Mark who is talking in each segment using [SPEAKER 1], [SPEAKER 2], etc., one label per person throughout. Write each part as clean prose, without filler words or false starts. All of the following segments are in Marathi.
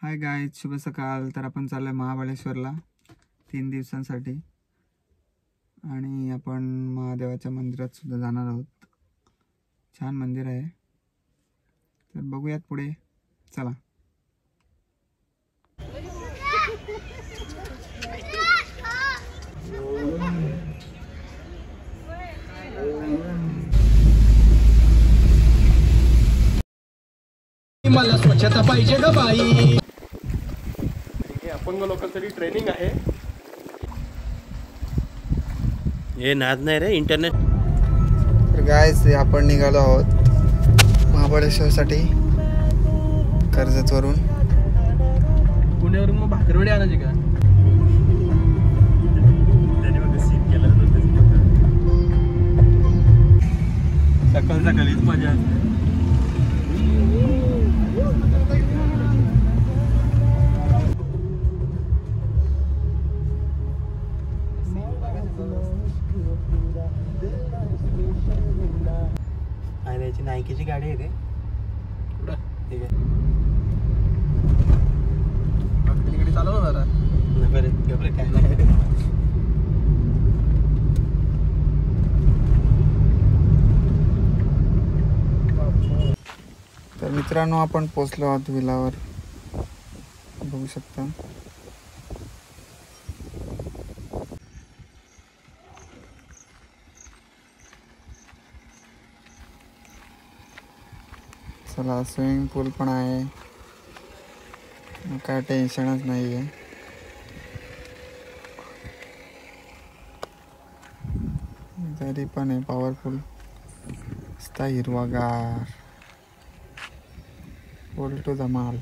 [SPEAKER 1] हाय गाईज, शुभ सकाळ. तर आपण चाललोय महाबळेश्वरला 3 दिवसांसाठी आणि आपण महादेवाच्या मंदिरात सुद्धा जाणार आहोत. छान मंदिर आहे, तर बघूयात पुढे. चला.
[SPEAKER 2] मला स्वच्छता पाहिजे ग बाई. अपंग लोकांसाठी ट्रेनिंग आहे.
[SPEAKER 3] हे नाद नाही रे इंटरनेट.
[SPEAKER 1] तर गाईज, आपण निघालो आहोत महाबळेश्वरसाठी कर्जतवरून.
[SPEAKER 2] पुण्यावरून मग भाकरवडी आणायची का? सकाळ सकाळीच मजा असते.
[SPEAKER 3] याची नायकीची गाडी आहे रे.
[SPEAKER 2] कुठं?
[SPEAKER 3] ठीक आहे.
[SPEAKER 2] तिकडे चालव ना जरा.
[SPEAKER 3] घबरे काय नाही.
[SPEAKER 1] तर मित्रांनो, आपण पोचलो आहोत विलावर. बघू शकता. चला, स्विमिंग पूल पण आहे, काय टेन्शनच नाही आहे. तरी पण आहे पॉवरफुल. नुसता हिरवागार, फुल टू द माल.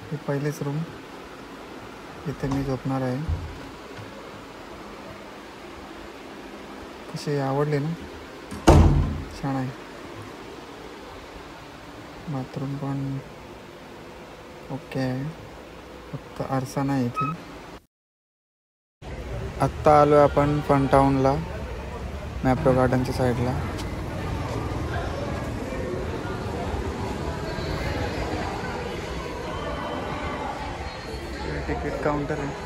[SPEAKER 1] हे पहिलेच रूम, इथे मी झोपणार आहे. कशी आवडली ना? छान आहे. बाथरूम पण ओके आहे, फक्त आरसा नाही इथे. आत्ता आलो आपण फन टाऊनला, मॅप्रो गार्डनच्या साईडला. तिकीट काउंटर आहे.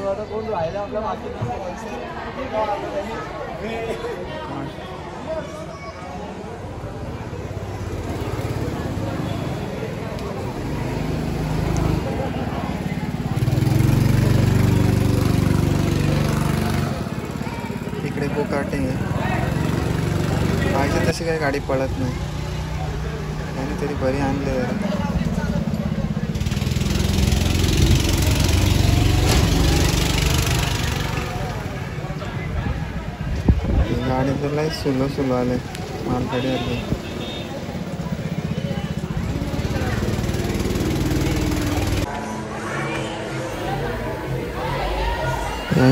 [SPEAKER 2] आता कोण राहिला आपल्या मागे.
[SPEAKER 1] इकडे गो कार्टिंग आहे. पाहिजे तशी काही गाडी पळत नाही, त्याने तरी बरी आणले जरा. गाडी तर लय सुलो आले, मालगाडी आली.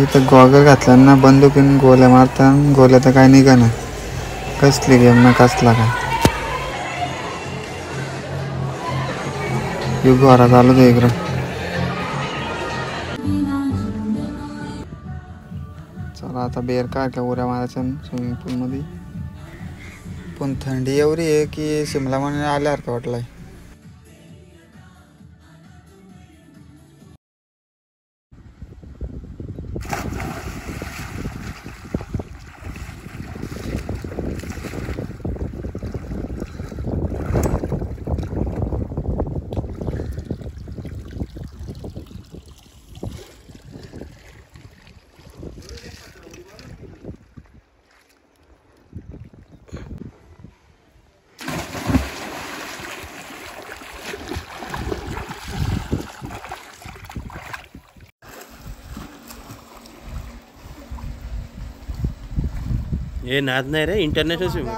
[SPEAKER 1] इथं गॉगल घातल्यांना बंदुकीन गोल्या मारताना, गोल्या तर काय निघा ना. कसली गेम ना, कसला काय. युग घरात आलो ते इकडं. चला आता बेर काय उड्या मारायच्या स्विमिंग पूलमध्ये. पण थंडी एवढी आहे की शिमला म्हणे आल्यासारखं वाटलंय.
[SPEAKER 3] हे नाद नाही रे इंटरनॅशनल स्विमिंग.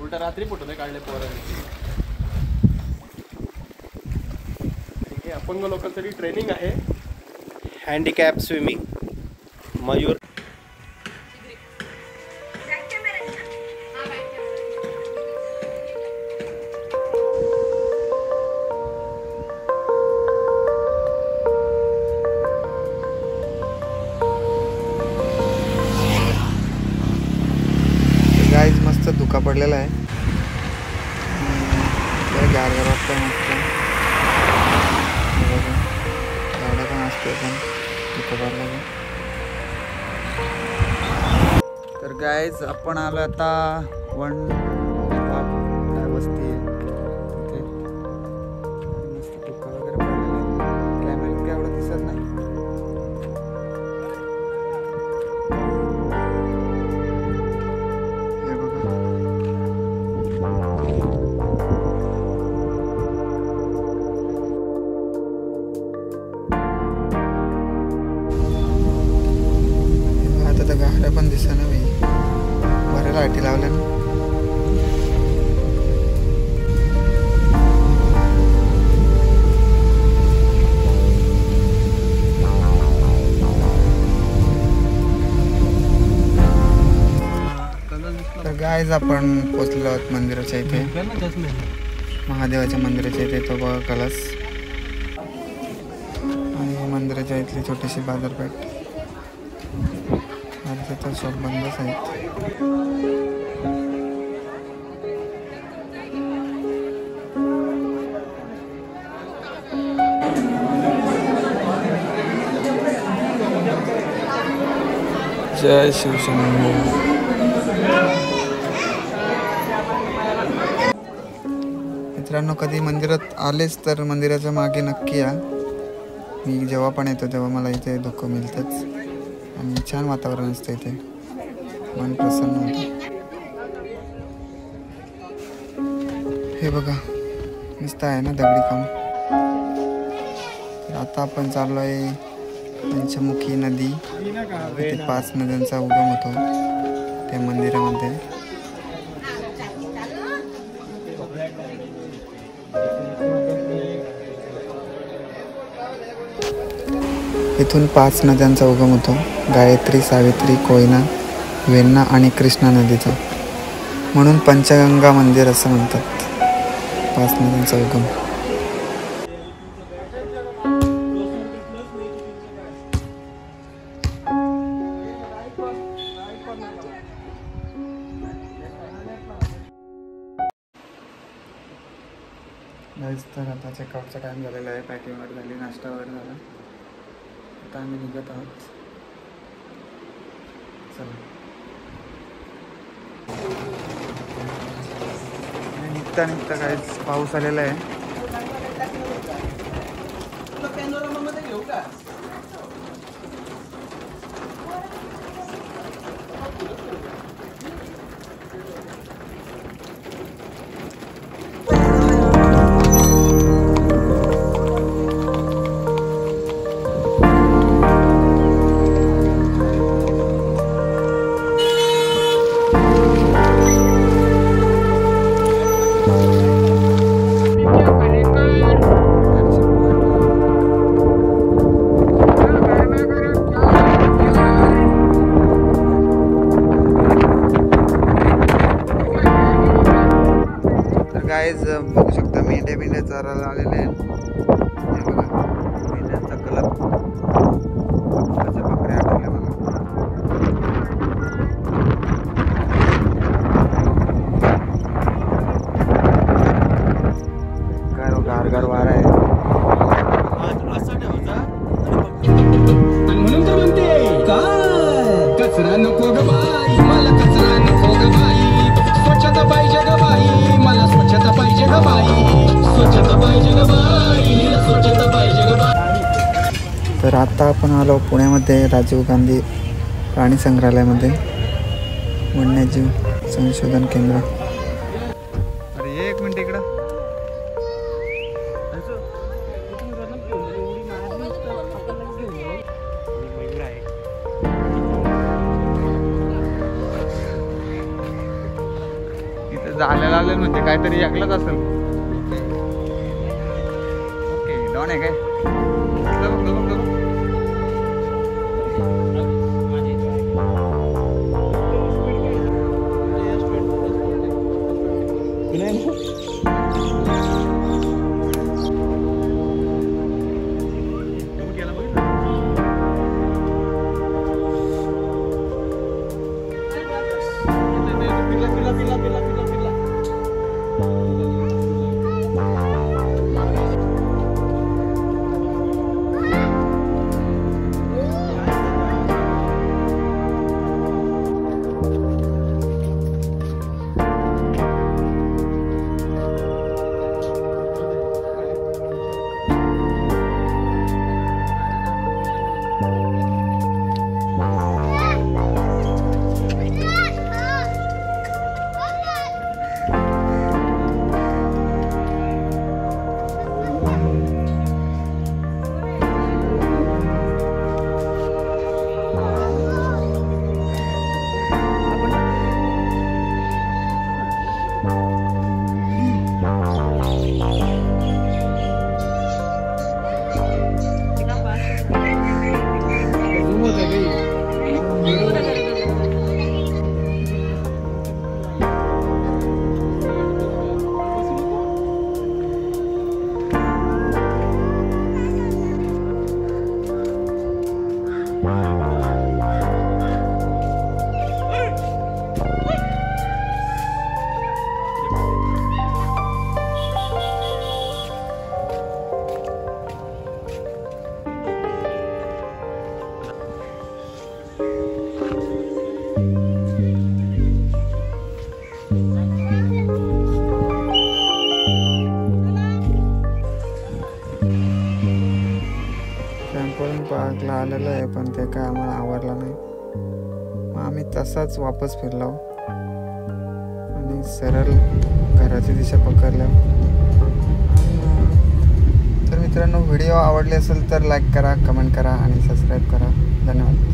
[SPEAKER 2] उलटा रात्री फोटो नाही काढले पोरांनी. हे अपंग लोकांसाठी ट्रेनिंग आहे.
[SPEAKER 3] Handicap swimming Mayur.
[SPEAKER 1] गाईज मस्त धुका पडलेला आहे. गारगार वाटतं मस्त. गाड्या पण असते पण धुका पडला. तर गाईज आपण आलो आता वन काय वस्ती आहे तिथे. मस्त धुका वगैरे पडलेला आहे. कॅमेऱ्यात काय एवढं दिसत नाही. गाड्या पण दिसा ना भाई. बऱ्या लाईटी लावल्या ना. तर गाईज आपण पोचलो आहोत मंदिराच्या इथे. महादेवाच्या मंदिराच्या इथे तो बघा कलश. आणि मंदिराच्या इथली छोटीशी बाजारपेठ. तर शॉप बंदच आहेत. जय शिवशंभो. मित्रांनो कधी मंदिरात आलेच तर मंदिराच्या मागे नक्की या. मी जेव्हा पण येतो तेव्हा मला इथे दुःख मिळतंच. आणि छान वातावरण असतं इथे. मन प्रसन्न होतं. हे बघा मस्त आहे ना दगडी काम. तर आता आपण चाललो आहे पंचमुखी नदी. इथे 5 नद्यांचा उगम होतो त्या मंदिरामध्ये. इथून 5 नद्यांचा उगम होतो. गायत्री, सावित्री, कोयना, वेण्णा आणि कृष्णा नदीचा. म्हणून पंचगंगा मंदिर असं म्हणतात. 5 नद्यांचा उगम. तर आता चेकआउटचा टाइम झालेला आहे. पॅकिंग वगैरे झाली, नाश्ता वगैरे झाला. आता आम्ही निघत आहोत. चला निघता निघता काहीच पाऊस आलेला आहे. गाईज बघू शकता मेंढ्या चारायला आलेले आहेत. हे बघा मेंढ्यांचा कलर. त्याच्या बकऱ्या आठवल्या मला. गारगार वारा आहे.
[SPEAKER 4] म्हणून तर म्हणते काय कचरा नको ग बाई, मला कचरा नको ग बाई. स्वच्छता पाहिजे ग बाई, मला स्वच्छता पाहिजे ग बाई. स्वच्छता पाहिजे ग बाई, स्वच्छता पाहिजे ग बाई.
[SPEAKER 1] तर आता आपण आलो पुण्यामध्ये राजीव गांधी प्राणी संग्रहालयामध्ये. वन्यजीव संशोधन केंद्र. अरे एक मिनिट इकडं. झालेलं म्हणजे काहीतरी ऐकलंच असेल. ओके डॉन आहे काय? पार्कला आलेलो आहे पण ते काय आम्हाला आवडलं नाही. मग आम्ही तसाच वापस फिरलो आणि सरळ घराची दिशा पकडल्या. तर मित्रांनो व्हिडिओ आवडले असेल तर लाईक करा, कमेंट करा आणि सबस्क्राईब करा. धन्यवाद.